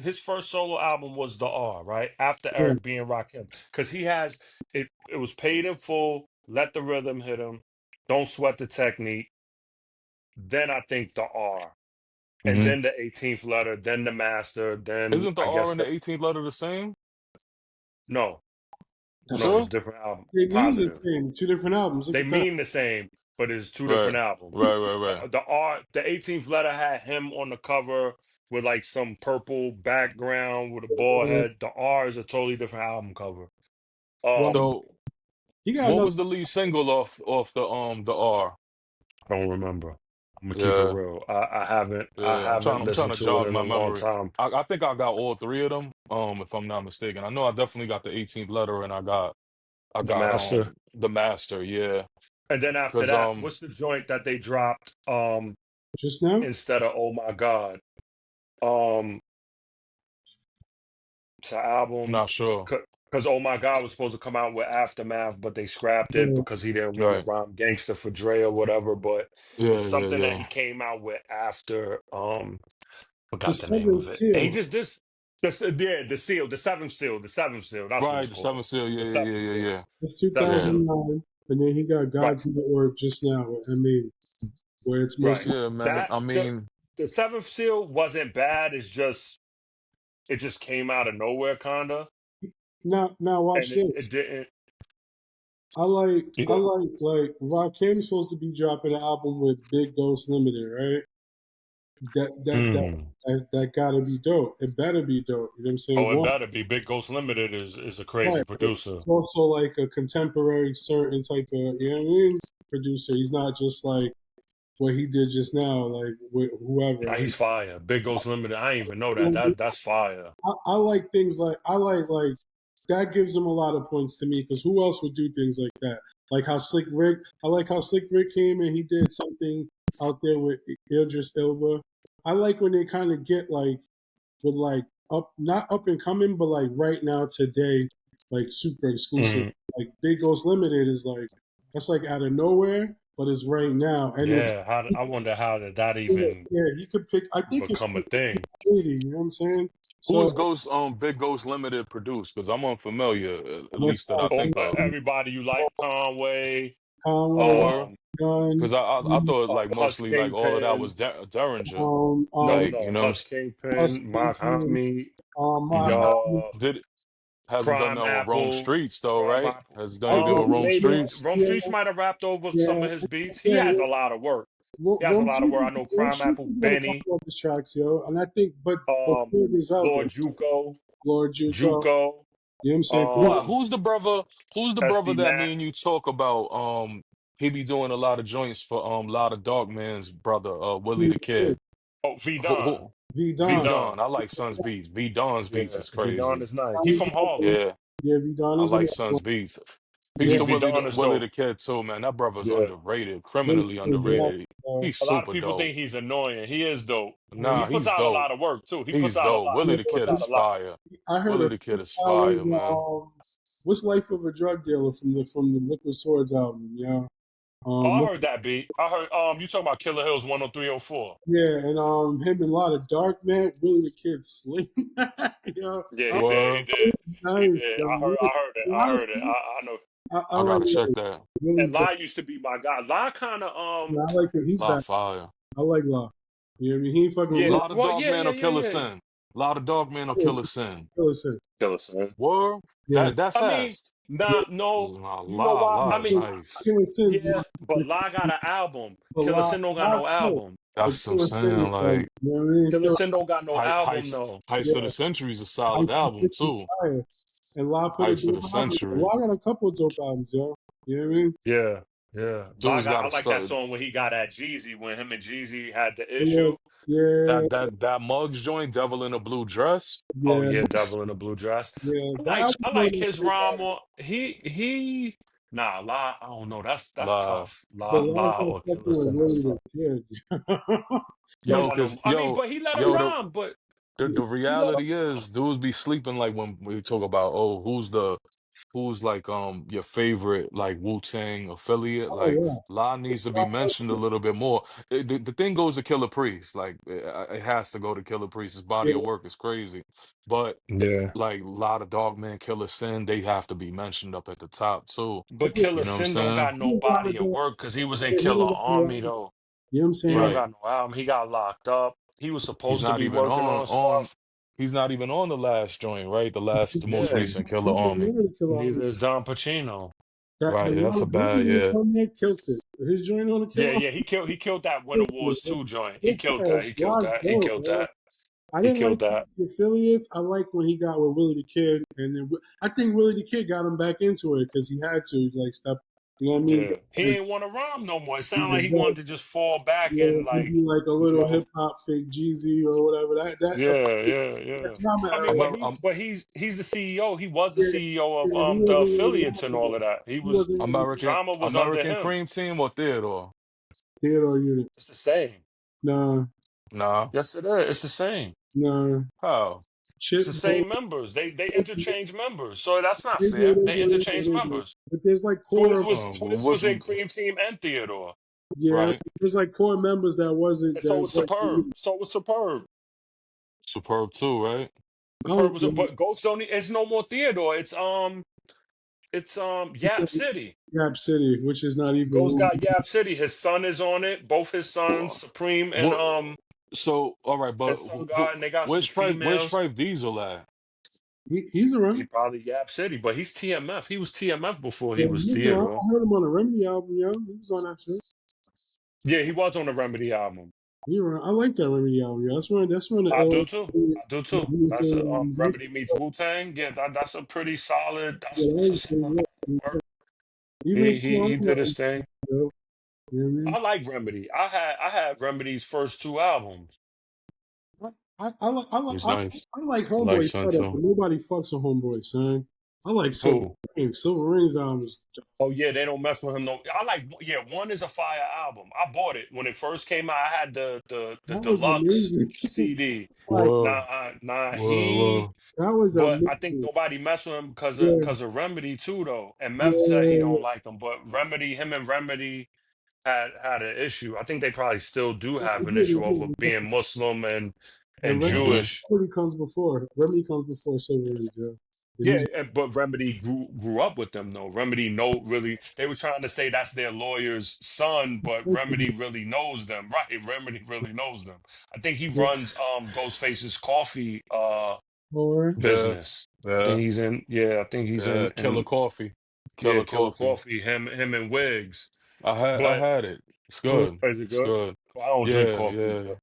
his first solo album was the R, right? After yeah, Eric B and Rakim. Because he has it was paid in full, let the rhythm hit him, don't sweat the technique. Then I think the R. And mhm. then the 18th letter, then the master, then Isn't the I R guess and the the 18th letter the same? no, You that's no, it's sure? different album. they mean the Positive. same. Two different albums. Look They at that. mean the same, but it's two Right. different albums. Right. The 18th letter had him on the cover with like some purple background with a bald Uh, head. The R is a totally different album cover. well, So he got what another. was the lead single off the R? I don't remember. I'm gonna keep it Yeah, real. I yeah. haven't I'm trying listened to to it jog in a my long memory. time. I think I got all three of them, if I'm not mistaken. I know I definitely got the 18th letter and I The got master. the master, yeah. And then after Cause that, what's the joint that they dropped Just now. instead of Oh My God? Um It's an I'm album not sure. because Oh My God was supposed to come out with Aftermath, but they scrapped it Yeah, because he didn't want to Right. rhyme gangster for Dre or whatever. But it's something that he Yeah. came out with after the forgot the name seventh of it. And he seal. just this yeah, the seal, the seventh seal. That's what Right, it's the called. seventh seal, The seventh seal. yeah. It's Seventh Yeah. seal. 2009, and then he got Right, God's Network just now with Emcee, where it's right. mostly Yeah, man. That I mean, the seventh seal wasn't bad. It just came out of nowhere kinda. now. Watch And this. it didn't I yeah. like Rakim's supposed to be dropping an album with Big Ghost Limited, right? That that that Mm. that gotta be dope. It better be dope. You know what I'm saying? Oh, it One, better be. Big Ghost Limited is a crazy right. producer. It's also like a contemporary certain type of, you know what I mean, producer. He's not just like what he did just now, like with whoever. Nah, he's fire. Big Ghost Limited. I didn't even know that. That's fire. I like things like I like that gives him a lot of points to me because who else would do things like that? Like how Slick Rick, I like how Slick Rick came and he did something out there with Idris Elba. I like when they kind of get like with like up, not up and coming, but like right now today, like super exclusive. Mhm. Like Big Ghost Limited is like that's like out of nowhere, but it's right now, and it's Yeah. I wonder how did that yeah, even yeah. He could pick. I think it's become a thing. 280. You know what I'm saying? who is So Ghost Big Ghost Limited produced? Because I'm unfamiliar, at what's least that I Oh, think of. everybody you like, Conway, Conway, Oh, word? um, Gun, Because I thought like Hush mostly like all of that Kingpin. was Derringer. um, No, um, Like, you no, know what I'm Hush saying? Us Kingpin, Mark Kingpin, Hami, Mhm. Muhammad, uh, Did hasn't done Crime that with Rome Apple, Streets though, Crime right? Apple. Has done anything with Rome yeah, Maybe Streets? Rome yeah, Streets might have rapped over some yeah. of his beats. He Yeah, has a lot of work. He has a Rome lot of Streets work. I is know Rome Crime Streets Apple, has got a Benny, couple of his tracks, yo, and I think, but um, Big is out there. Lord Juco, Lord Juco, Juco, you know what I'm saying? Why? um, Who's the brother SD that Mac. me and you talk about? He be doing a lot of joints for a lot of Dog Man's brother, Willie the Kid. Oh, V Who, who Don. V V Don. Vidon. Don. I like Sun's beats. V Don's beats Yeah, is Vidon crazy. is nice. He from Harlem. Yeah, Yeah, V Don I is like another one. Sun's beats. Peace Yeah, Yeah, to Vidon is Willie dope. the Kid too, man. That brother's Yeah. underrated, Willie criminally is that. underrated. He's A lot of super people dope. think he's annoying. He is dope. Yeah, He Nah, puts he's out a dope. lot of work too. He puts He's out a dope. lot. Willie yeah. He the puts Kid out is a lot. fire. I heard Willie a the Kid is fire, freestyle man. what's Life of a Drug Dealer from the Liquid Swords album, yeah. Oh, I What, heard that beat. I heard you talking about Killer Hills 10304. yeah, and him and a lot of Dark Man, Willie the Kid sling. Yeah, Yeah, he did. He Word. did. He nice. did. I heard it. I heard it. Honestly, I know. I I like gotta check that. And Willie's the La used to be my guy. La kind of yeah, I like him. He's La back. fire. I like La. You know what I mean? He ain't fucking A yeah. with lot of Well, dog yeah, man yeah, will yeah, kill a yeah. sin. A lot of dog man will kill a Listen, sin. listen. Killer Sin. Word. Yeah, That I mean, fast. yeah. nah, no. La You know why? La I is mean, nice. Killing Sins, yeah, but La got an album. but Killer Sin don't got no Last tight. album. But That's what I'm Killing Sin saying. is like, Like you know what I mean? Killer Sin don't got no album Heist though. Heist of Yeah, the Century is a I solid see album 60 too. fire. And La put a Heist of dope the album. Century. La got a couple dope albums, yo. You know what I mean? Yeah, yeah. La Dude's got. got I to like that start. song when he got at Jeezy when him and Jeezy had the Yeah, issue. yeah, That Muggs joint, Devil in a Blue Dress. Oh yeah, yeah, Devil in a Blue Dress. yeah. That album I one like is his pretty rhyme bad. on he nah La I don't know. That's La tough. But La's La not or fucking Killer with Sin. That's Willie tough. the Kid. He don't yo, got no. cause I mean, but he let him yo, rhyme. But the He let reality is dudes be sleeping like when we talk about who's like your favorite like Wu-Tang affiliate. oh Like yeah. La needs to be mentioned a little bit more. The thing goes to Killer Priest. Like it has to go to Killer Priest. His body of Yeah, work is crazy. But yeah. like a lot of Dogman, Killer Sin, they have to be mentioned up at the top too. I But think Killer You know what I'm Sin don't saying? got he no a lot body of of the work because he was in yeah, he Killer don't got no Army album. though. You know what I'm He saying? don't Right. got no album. He got locked up. He was He's supposed to not be even working on on stuff. he's not even on the last joint, right? The most Yeah, recent Killer He's not Army. really Killer neither Army. is Don Pacino. That the Right. That's a one bad, he was yeah. on there killed it. His joint on the Yeah, Killer yeah. Army He killed that Winter killed Wars it. 2 joint. He killed that. Yes, He killed Lod's that. He dope, killed man. that. I He didn't like killed that. the affiliates. I like when he got with Willie the Kid, and then I think Willie the Kid got him back into it because he had to like step. You know what I mean? Yeah, he ain't want to rhyme no more. It sounded like he Exactly. wanted to just fall back Yeah, and and like, be like a you little know, hip hop fake Jeezy or whatever. That yeah, yeah, yeah. drama I mean, era. he's the CEO. He was the Yeah, CEO of yeah, he the wasn't really affiliates and all rhyming. of that. He wasn't really American Drama was under American him. Cream Team or Theodore? Theodore unit. It's the same. Nah, Nah. Yes, it is. It's the same. nah. How? It's Chip, the Bo, same members. They interchange members, so that's not they do, fair. they They do, they do, interchange they do. members. But there's like core, Twins Which was in Cream Team and Theodore, yeah, right? there's like core members that wasn't and so that. was Superb. So was Superb. Superb too, right? I don't Superb was, know. but Ghost don't. It's no more Theodore. It's It's the Yap City. Gap City, which is not Ghost even. got Yap City. His son is on it. Both his sons, What? Supreme and What? So all right, but his son got, and they got some where's females. Strife Diesel at? He's He around. probably Yap City, but he's TMF. He was TMF before he Yeah, was he's around. Theodore. I heard him on the Remedy album, yo. He was on that shit. Yeah, he was on the Remedy album. He around. I like that Remedy album, yo. That's one of the I LA. do too. I do too. That's a Remedy meets Wu Tang. Yeah, that's a pretty solid. Yeah, That's that a was pretty solid good. work. Even if you He don't did know, his thing. yo. You know what I mean? I like Remedy. I had Remedy's first 2 albums. I He's nice. I like I like Homeboy Son better, too. but nobody fucks with Homeboy, son. I like Silver Who? Rings. Silver Rings albums. Oh yeah, they don't mess with him. No, I like. Yeah, one is a fire album. I bought it when it first came out. I had the That was deluxe amazing. CD. Like Whoa, He. whoa. that was But I think amazing. nobody messed with him Yeah, because of Remedy too, though. And Meth said he yeah. don't like him, but him and Remedy had an issue. I think they probably still do They have an did, issue they over did. being Muslim and And Mm-hmm. Jewish. Remedy comes before. Remedy comes before Silver Rings. Yeah, and Yeah, he's but Remedy grew up with them though. Remedy know really they were trying to say that's their lawyer's son, but Remedy really knows them. Right. Remedy really knows them. I think he runs Ghostface's coffee or Yeah, business. I think yeah, he's in I think he's yeah. Killer in Coffee. yeah, Killer Killer Coffee. Coffee, him and Wigs. I But had it. It's good. is it It's good? good. Well, I don't drink Yeah, coffee, yeah. but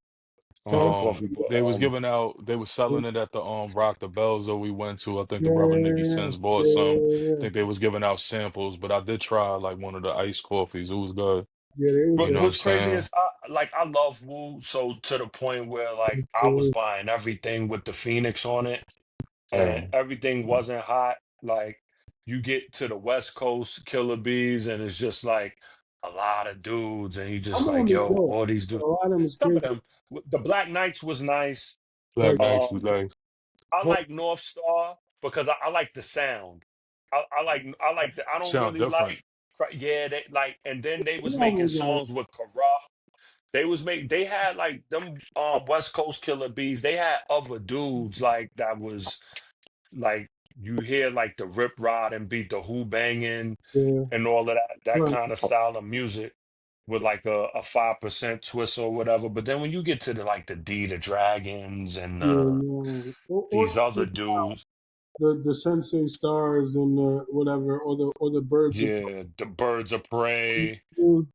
I don't drink California. coffee, but They was giving out, they was selling it at the Rock the Bells that we went to. I think the brother Niggy Yeah, Sins bought some. I yeah, think they was giving out samples, but I did try like one of the iced coffees. It was good. yeah. They was You But know what I'm what's crazy saying? is like I love Wu so to the point where like I was So, buying everything with the Phoenix on it, Yeah. and everything wasn't hot. Like you get to the West Coast Killer Bees, and it's just like a lot of dudes, and you just some of like, them is yo, dope, all these but dudes. a lot of them is Some of crazy. them, the Black Knights was nice. Black Like, Knights was Um, nice. I Hawk, like North Star because I like the sound. I like I don't Sound really different. like yeah, they like, and then they that was album making was like, songs with Corrupt. They had like them West Coast Killer Bees. They had other dudes like that was like you hear like the Rip Rod and beat the Who banging yeah, and all of that right, kind of style of music with like a 5% twist or whatever. But then when you get to the D the Dragons and yeah, no. these other Or dudes, the Sensei Stars and the whatever, or the Birds of yeah, the Birds of Prey, Prey.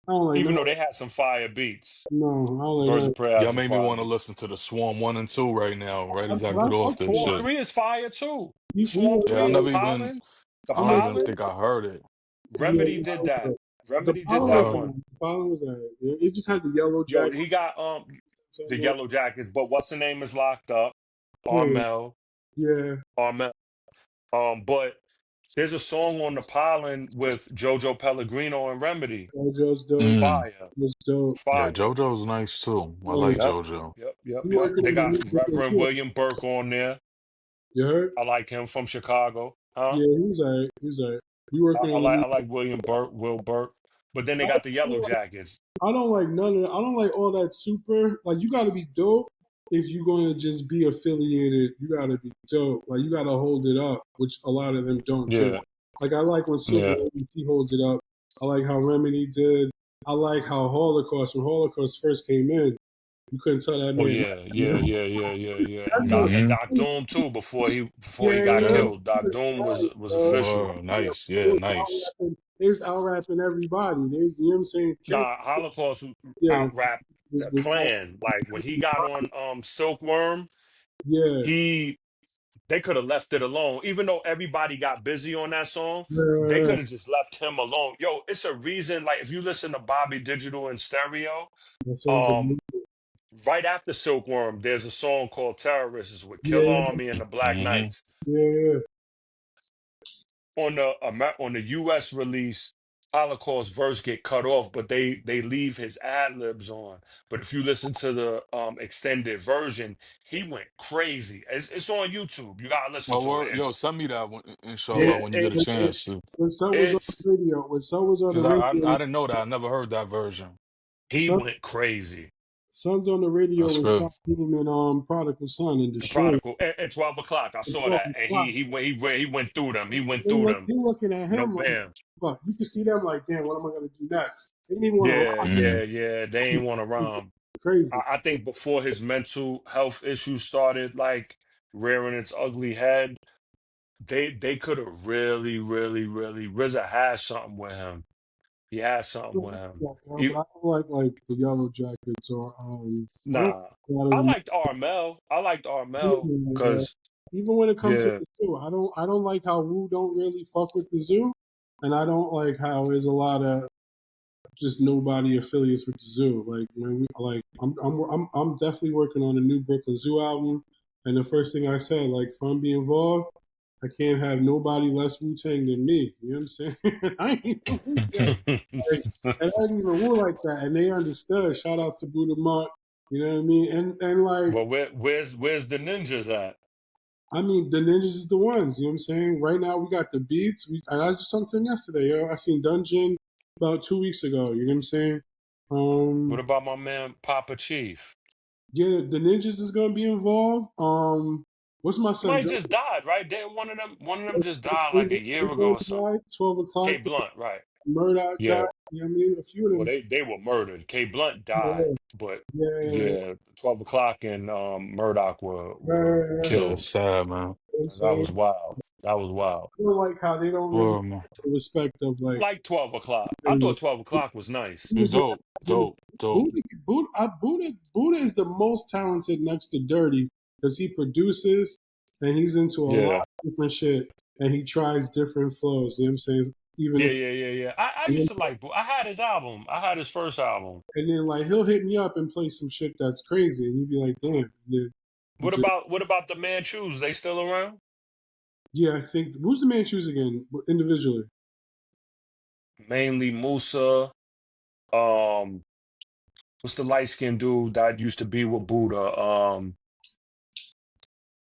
I don't like even none. though they had some fire beats. No, I don't like Birds none. of Prey had Y'all some made me fire want to beats. listen to the Swarm 1 and 2 right now, right as I But I get off fucks this with Swarm that. shit. 3 is fire too. We Swarm were, Yeah, 3 I and never even The I don't even Pollen, think I heard it. yeah, Remedy did that. the Remedy did pollen was that Word. one. alright. The pollen was alright. It just had the yellow Yo, jacket he got on the there. Yellow Jackets, but what's the name is locked up? Yeah, Armel. yeah. Armel. But there's a song on the Pollen with Jojo Pellegrino and Remedy. JoJo's dope. Mm. Fire. Was dope. Yeah, Fire. JoJo's nice too. I like Um, Yep. JoJo. Yep. Yep. he Yep. working They on a got new Brooklyn Reverend too. William Burke on there. You heard? I like him from Chicago. Huh? Yeah, he was alright. He was alright. He working on a new. I like William Burke, Will Burke. But then they got the Yellow Jackets. I don't like none of. I don't like all that super. Like you got to be dope if you're going to just be affiliated. You got to be dope. Like you got to hold it up, which a lot of them don't do. Yeah. Like I like when Silver Yeah. ABC holds it up. I like how Remedy did. I like how Holocaust when Holocaust first came in, you couldn't tell that Oh man. yeah, yeah, yeah, yeah, yeah, yeah. That And Mm-hmm. Doc Doom too. Before he yeah, got yeah, Yeah. killed, he Doc was Doom nice, was bro. official. Word. Yeah, Nice. they Yeah, was nice. out rapping everybody. They, you know what I'm saying? Ken, Nah, Holocaust yeah, out rap the was out. Clan. Like when he got on Silkworm, Yeah, he they could have left it alone. Even though everybody got busy on that song, they yeah, could have just left him alone. Yo, it's a reason. Like if you listen to Bobby Digital and Stereo, that sounds um, amazing. right after Silkworm, there's a song called Terrorists with Kill Yeah, Army and the Black Mm-hmm. Knights. yeah, On the US release, Holocaust verse get cut off, but they leave his ad libs on. But if you listen to the extended version, he went crazy. It's on YouTube. You gotta listen Oh, to it. word. Yo, send me that one, yeah. inshallah, Yeah, when you get a it's chance. When Sun was on it's the radio, Because I didn't know that. I never heard that version. he Sun, went crazy. Sun's on the radio That's with good. Shaq Beam and Prodigal Son and The Destroy. Prodigal at 12 o'clock. I It's saw 12 that, and o'clock. he went through them. He went They through look, them. they looking at No him like, bam. fuck. You can see them like, damn, what am I gonna do next? They didn't even want to Yeah, rock. Mm. yeah, yeah. They ain't want to rhyme. Crazy. I think before his mental health issues started like rearing its ugly head, they could have really RZA had something with him. He had I something don't with like him. that, yo, He, but I don't like the Yellow Jackets or I don't nah, like a lot of I them. liked Armel. I liked Armel Listen, because even when it comes to yeah, the zoo, I don't like how Wu don't really fuck with the zoo, and I don't like how there's a lot of just nobody affiliates with the zoo. Like when we like, I'm definitely working on a new Brooklyn Zoo album, and the first thing I said, like, if I'm being involved, I can't have nobody less Wu Tang than me. You know what I'm saying? I ain't even Wu Tang. Like, and I ain't even Wu like that, and they understood. Shout out to Buddha Monk. You know what I mean? And like, but where's the ninjas at? I mean, the ninjas is the ones. You know what I'm saying? Right now, we got the beats. And I just talked to him yesterday. Yo, I seen Dungeon about 2 weeks ago. You know what I'm saying? What about my man Papa Chief? Yeah, the ninjas is gonna be involved. What's my son? Somebody just died, right? One of them just died like a year ago Everybody or something. died. 12 o'clock. K Blunt, right? Murdoch died. Yeah. You know what I mean? A few of Well, them. they were murdered. K Blunt died, Yeah, but yeah, yeah, 12 o'clock and Murdoch were yeah. Yeah, killed. it's sad, man. You know what I'm That saying? was wild. That was wild. I don't like how they don't really Word, man. have the respect of I like. like 12 o'clock. I thought 12 o'clock was nice. It's dope. Dope. Dope. Buddha is the most talented next to Dirty because he produces and he's into a lot Yeah. of different shit and he tries different flows. You know what I'm saying? even Yeah, if yeah, yeah, yeah. I and used then, to like. I had his album. I had his first album. like he'll hit me up and play some shit that's crazy, and you'd be like, damn. And then you What just, about the Manchus? They still around? yeah, I think who's the man choose again individually? Mainly Musa. Um, what's the light skinned dude that used to be with Buddha?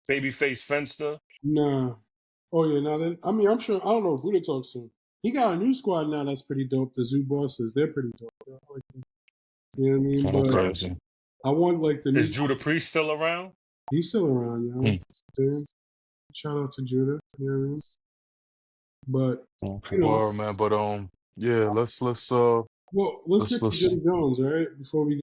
Babyface Fenster. Nah. Oh yeah, now then I mean I'm sure I don't know who to talk to. He got a new squad now that's pretty dope. The Zoo Bosses, they're pretty dope. I like them. You know what I mean? That's But crazy. I want like the Is new. Judah Priest still around? He's still around, Hmm. Dude, shout out to Judah. You know what I mean? But Okay. you know, Word, man. But yeah, let's well, let's get to let's Jim Jones, all right? Before we